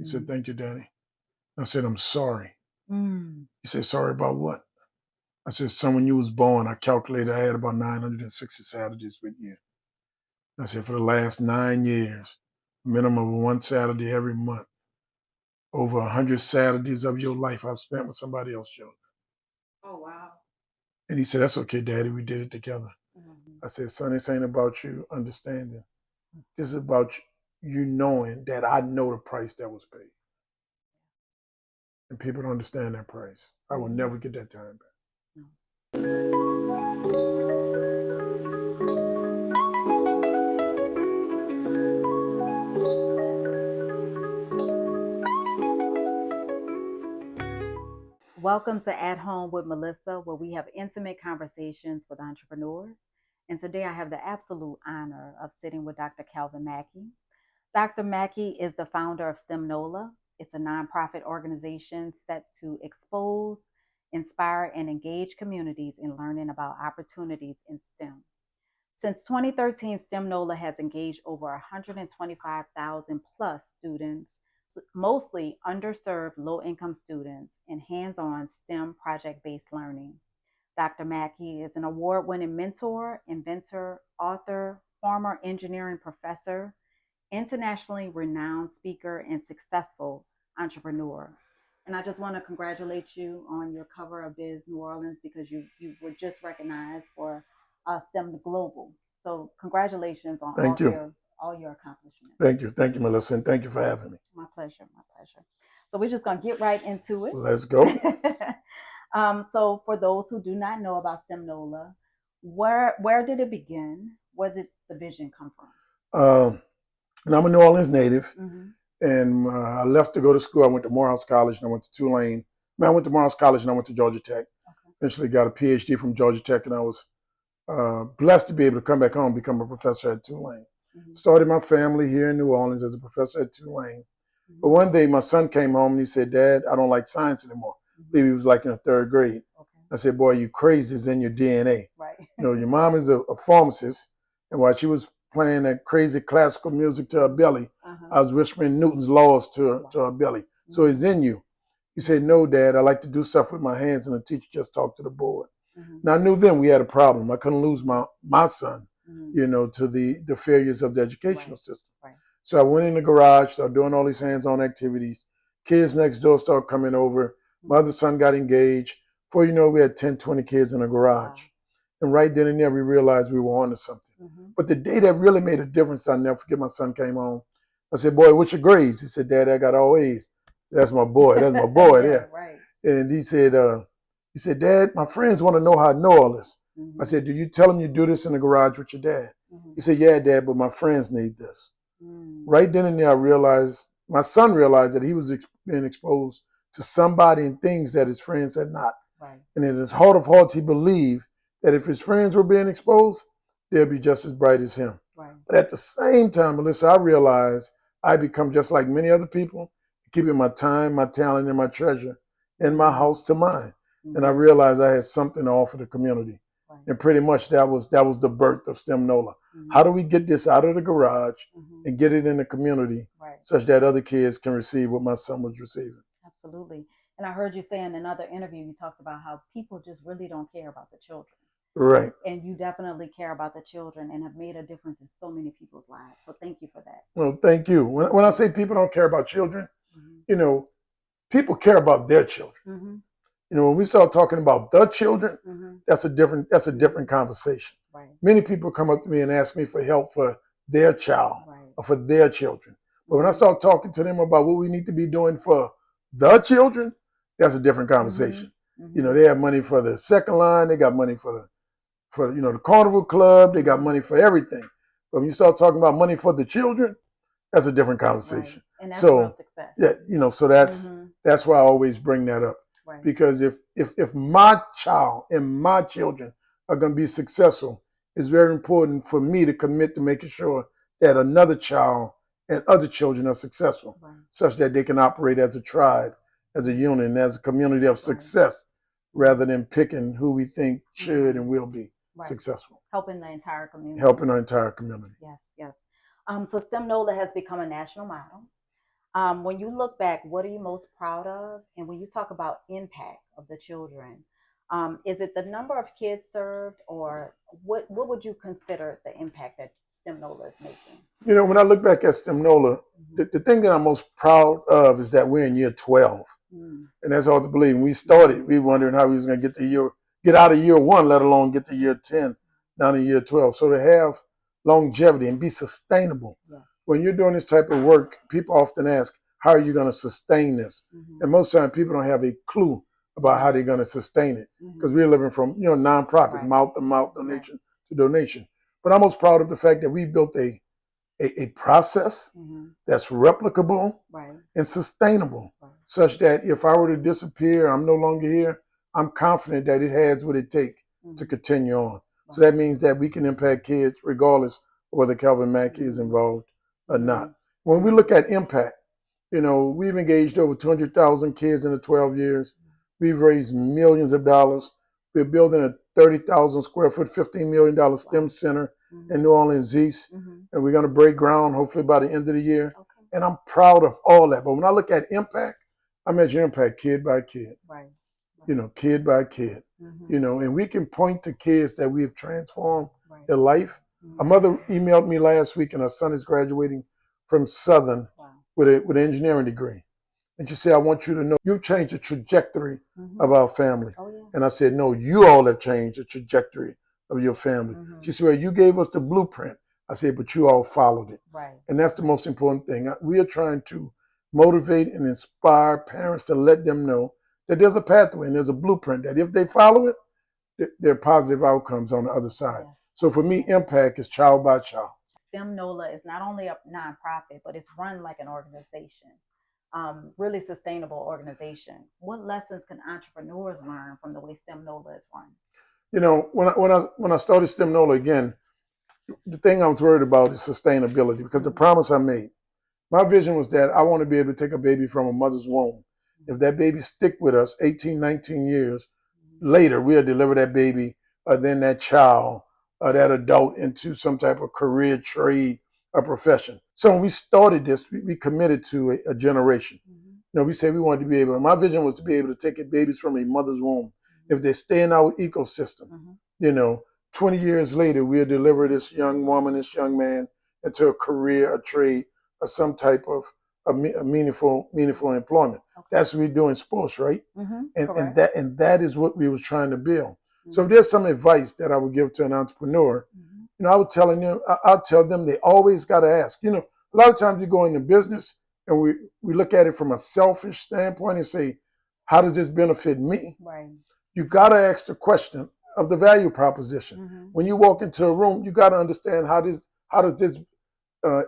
said, "Thank you, Daddy." I said, "I'm sorry." Mm. He said, "Sorry about what?" I said, "Son, when you was born, I calculated I had about 960 Saturdays with you." I said, "For the last 9 years, minimum of one Saturday every month, over 100 Saturdays of your life I've spent with somebody else's children." Oh, wow. And he said, "That's okay, Daddy. We did it together." Mhm. I said, "Son, this ain't about you understanding. This is about you knowing that I know the price that was paid." And people don't understand that price. I will never get that time back. Welcome to At Home with Melissa, where we have intimate conversations with entrepreneurs. And today I have the absolute honor of sitting with Dr. Calvin Mackie. Dr. Mackie is the founder of STEM NOLA. It's a nonprofit organization set to expose, inspire, and engage communities in learning about opportunities in STEM. Since 2013, STEM NOLA has engaged over 125,000 plus students, mostly underserved low income students, in hands on STEM project based learning. Dr. Mackie is an award winning mentor, inventor, author, former engineering professor, internationally renowned speaker, and successful entrepreneur. And I just want to congratulate you on your cover of Biz New Orleans because you were just recognized for STEM Global. So congratulations on Thank you. all your accomplishments. Thank you, Melissa, and thank you for having me. My pleasure, my pleasure. So we're just gonna get right into it. Let's go. So for those who do not know about STEM NOLA, where did it begin? Where did the vision come from? And I'm a New Orleans native, Mm-hmm. and I left to go to school. I went to Morehouse College, and I went to Tulane. I went to Morehouse College, and I went to Georgia Tech. Okay. Eventually got a PhD from Georgia Tech, and I was blessed to be able to come back home and become a professor at Tulane. Mm-hmm. Started my family here in New Orleans as a professor at Tulane. Mm-hmm. But one day my son came home and he said, "Dad, I don't like science anymore." I believe he was like in the third grade. Okay. I said, "Boy, you crazy. It's in your DNA. Right. Your mom is a pharmacist, and while she was playing that crazy classical music to her belly, I was whispering Newton's laws to her belly. So it's in you." He said, "No, Dad, I like to do stuff with my hands," and the teacher just talked to the board. Now I knew then we had a problem. I couldn't lose my son, to the failures of the educational system. Right. So I went in the garage, started doing all these hands-on activities. Kids next door started coming over. My other son got engaged. Before you know, we had 10, 20 kids in the garage. Wow. And right then and there, we realized we were onto something. But the day that really made a difference, I'll never forget, my son came home. I said, "Boy, what's your grades?" He said, "Dad, I got all A's." That's my boy. That's my boy there. Right. And he said, "Dad, my friends want to know how I know all this." I said, "Do you tell them you do this in the garage with your dad?" He said, "Yeah, Dad, but my friends need this." Right then and there, I realized, my son realized that he was being exposed to somebody and things that his friends had not. Right. And in his heart of hearts, he believed that if his friends were being exposed, they'd be just as bright as him. Right. But at the same time, Melissa, I realized I become just like many other people, keeping my time, my talent, and my treasure in my house to mine. And I realized I had something to offer the community. Right. And pretty much that was the birth of STEM NOLA. How do we get this out of the garage and get it in the community, such that other kids can receive what my son was receiving? Absolutely. And I heard you say in another interview, you talked about how people just really don't care about the children. Right. And you definitely care about the children and have made a difference in so many people's lives. So thank you for that. Well, thank you. When I say people don't care about children, people care about their children. When we start talking about the children, that's a different conversation. Right. Many people come up to me and ask me for help for their child or for their children. But when I start talking to them about what we need to be doing for the children, that's a different conversation. They have money for the second line, they got money for the carnival club, they got money for everything. But when you start talking about money for the children, that's a different conversation. Right. And that's real success. Yeah, so that's why I always bring that up. Right. Because if my child and my children are going to be successful, it's very important for me to commit to making sure that another child and other children are successful, such that they can operate as a tribe, as a unit, and as a community of success, rather than picking who we think should and will be successful. Helping the entire community. Helping our entire community. Yes, yes. So STEM NOLA has become a national model. When you look back, what are you most proud of? And when you talk about impact of the children, is it the number of kids served, or what would you consider the impact that STEM NOLA is making? You know, when I look back at STEM NOLA, the thing that I'm most proud of is that we're in year 12. And that's hard to believe. When we started, we were wondering how we was going to get out of year 1, let alone get to year 10, down to year 12. So to have longevity and be sustainable. When you're doing this type of work, people often ask, how are you going to sustain this? And most times people don't have a clue about how they're going to sustain it, because we're living from, nonprofit, mouth to mouth, donation to donation. But I'm most proud of the fact that we built a process that's replicable and sustainable, such that if I were to disappear, I'm no longer here, I'm confident that it has what it takes to continue on. So that means that we can impact kids regardless of whether Calvin Mackie is involved or not. When we look at impact, we've engaged over 200,000 kids in the 12 years. We've raised millions of dollars. We're building a 30,000 square foot, $15 million STEM center in New Orleans East. And we're going to break ground hopefully by the end of the year. And I'm proud of all that. But when I look at impact, I measure impact kid by kid, kid by kid, and we can point to kids that we have transformed their life. A mother emailed me last week, and her son is graduating from Southern with an engineering degree. And she said, I want you to know you've changed the trajectory of our family. And I said, no, you all have changed the trajectory of your family. She said, well, you gave us the blueprint. I said, but you all followed it. And that's the most important thing. We are trying to motivate and inspire parents to let them know that there's a pathway and there's a blueprint, that if they follow it, there are positive outcomes on the other side. So for me, impact is child by child. STEM NOLA is not only a nonprofit, but it's run like an organization. Really sustainable organization. What lessons can entrepreneurs learn from the way STEM NOLA is run? When I started STEM NOLA again, the thing I was worried about is sustainability, because the promise I made, my vision was that I want to be able to take a baby from a mother's womb. If that baby stick with us 18, 19 years later, we'll deliver that baby, then that child, that adult into some type of career, trade, or profession. So when we started this, we committed to a generation. We said we wanted to be able, my vision was to be able to take babies from a mother's womb. If they stay in our ecosystem, 20 years later, we'll deliver this young woman, this young man into a career, a trade, or some type of a meaningful employment. That's what we do in sports, right? And that is what we was trying to build. So if there's some advice that I would give to an entrepreneur, I would tell them, I'll tell them they always got to ask. A lot of times you go into business and we look at it from a selfish standpoint and say, how does this benefit me? You got to ask the question of the value proposition. When you walk into a room, you got to understand how does this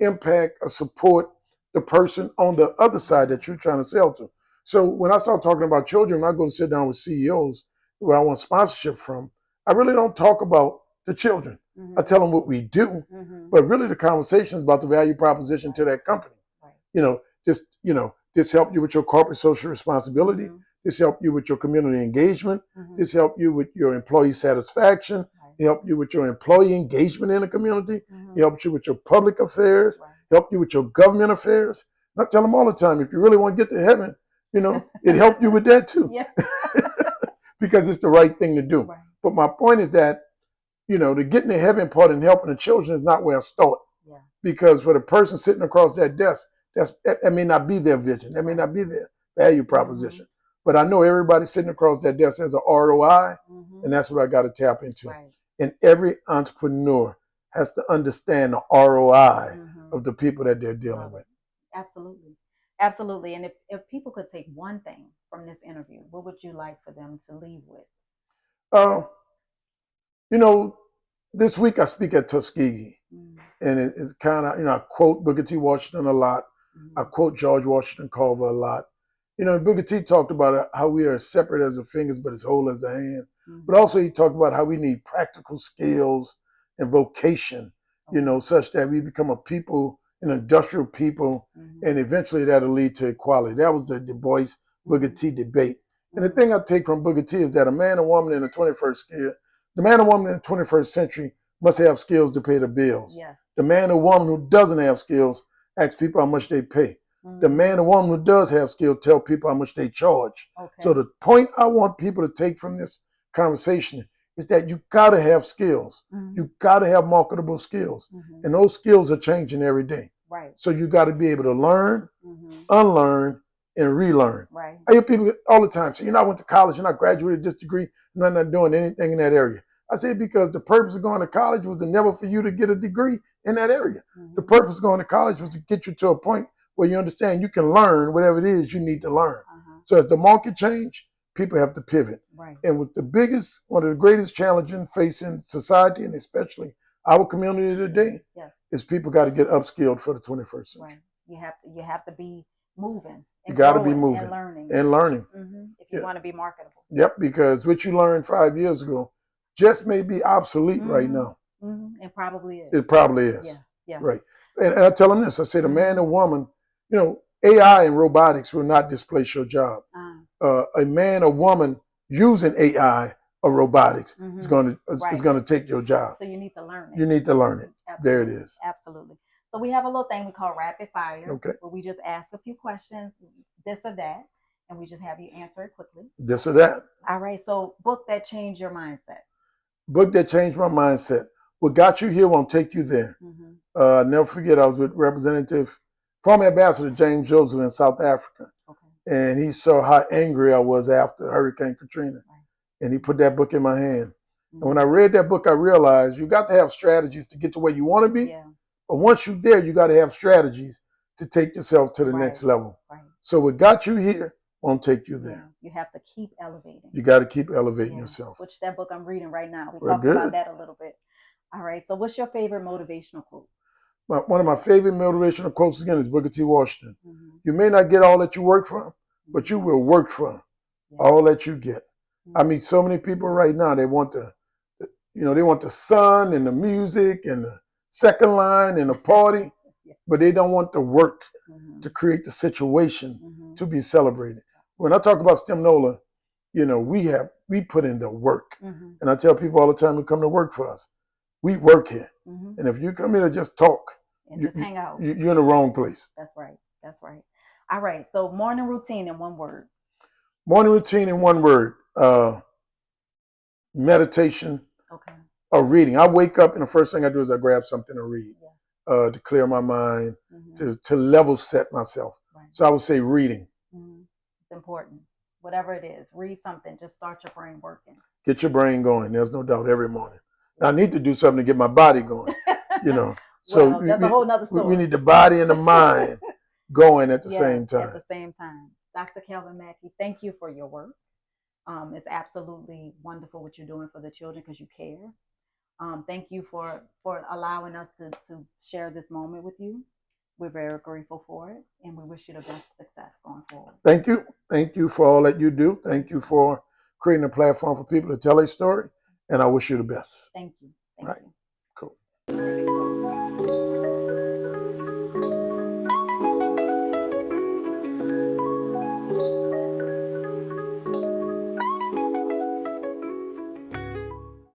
impact or support the person on the other side that you're trying to sell to. So when I start talking about children, when I go to sit down with CEOs where I want sponsorship from, I really don't talk about the children. I tell them what we do, but really the conversation is about the value proposition to that company. This help you with your corporate social responsibility. This help you with your community engagement. This help you with your employee satisfaction. It help you with your employee engagement in the community. It helps you with your public affairs. Help you with your government affairs. And I tell them all the time, if you really want to get to heaven, it helped you with that too. Because it's the right thing to do. But my point is that, the getting to heaven part and helping the children is not where I start. Because for the person sitting across that desk, that may not be their vision. That may not be their value proposition. But I know everybody sitting across that desk has an ROI, and that's what I got to tap into. And every entrepreneur has to understand the ROI of the people that they're dealing with. Absolutely. And if people could take one thing from this interview, what would you like for them to leave with? This week I speak at Tuskegee, and it's kind of, I quote Booker T. Washington a lot. I quote George Washington Carver a lot. Booker T talked about how we are as separate as the fingers, but as whole as the hand. But also he talked about how we need practical skills and vocation, such that we become a people, an industrial people, and eventually that'll lead to equality. That was the Du Bois Booker T debate. And the thing I take from Booker T is that a man and woman in the 21st century must have skills to pay the bills. The man or woman who doesn't have skills asks people how much they pay. The man or woman who does have skills tell people how much they charge. Okay. So the point I want people to take from this conversation is that you gotta have skills. You gotta have marketable skills. And those skills are changing every day. Right. So you gotta be able to learn, unlearn, and relearn. Right. I hear people all the time say, I went to college and I graduated this degree and I'm not doing anything in that area. I say because the purpose of going to college was never for you to get a degree in that area. The purpose of going to college was to get you to a point where you understand you can learn whatever it is you need to learn. So as the market change, people have to pivot. Right. And with one of the greatest challenges facing society and especially our community today, is people got to get upskilled for the 21st century. Right. You have to be moving. You got to be moving and learning. If you want to be marketable. Yep, because what you learned 5 years ago just may be obsolete right now. It probably is. It probably is. Yeah. Right. And I tell them this. I say the man and woman, AI and robotics will not displace your job. A man or woman using AI or robotics is going to take your job. So you need to learn it. You need to learn it. Absolutely. There it is. Absolutely. So we have a little thing we call rapid fire. Okay. Where we just ask a few questions, this or that, and we just have you answer it quickly. This or that. All right. So book that changed your mindset. Book that changed my mindset. What got you here won't take you there. Never forget, I was with former Ambassador James Joseph in South Africa. And he saw how angry I was after Hurricane Katrina. And he put that book in my hand. And when I read that book, I realized you got to have strategies to get to where you want to be. But once you're there, you got to have strategies to take yourself to the next level. So what got you here won't take you there. You have to keep elevating. You got to keep elevating yourself. Which that book I'm reading right now. We talked about that a little bit. All right. So what's your favorite motivational quote? One of my favorite motivational quotes, again, is Booker T. Washington. You may not get all that you work for, but you will work for all that you get. I meet so many people right now, they want the sun and the music and the second line and the party, but they don't want the work to create the situation to be celebrated. When I talk about STEM NOLA, we put in the work. And I tell people all the time who come to work for us, we work here. And if you come here to just talk, and just hang out, you're in the wrong place. That's right. That's right. All right. So morning routine in one word. Morning routine in one word. Meditation. Or reading. I wake up and the first thing I do is I grab something to read. To clear my mind, to level set myself. So I would say reading. It's important. Whatever it is, read something. Just start your brain working. Get your brain going. There's no doubt every morning. Now, I need to do something to get my body going. So that's a whole nother story. We need the body and the mind going at the same time. At the same time. Dr. Calvin Mackie, thank you for your work. It's absolutely wonderful what you're doing for the children because you care. Thank you for allowing us to share this moment with you. We're very grateful for it, and we wish you the best success going forward. Thank you. Thank you for all that you do. Thank you for creating a platform for people to tell their story, and I wish you the best. Thank you. Thank you. Cool.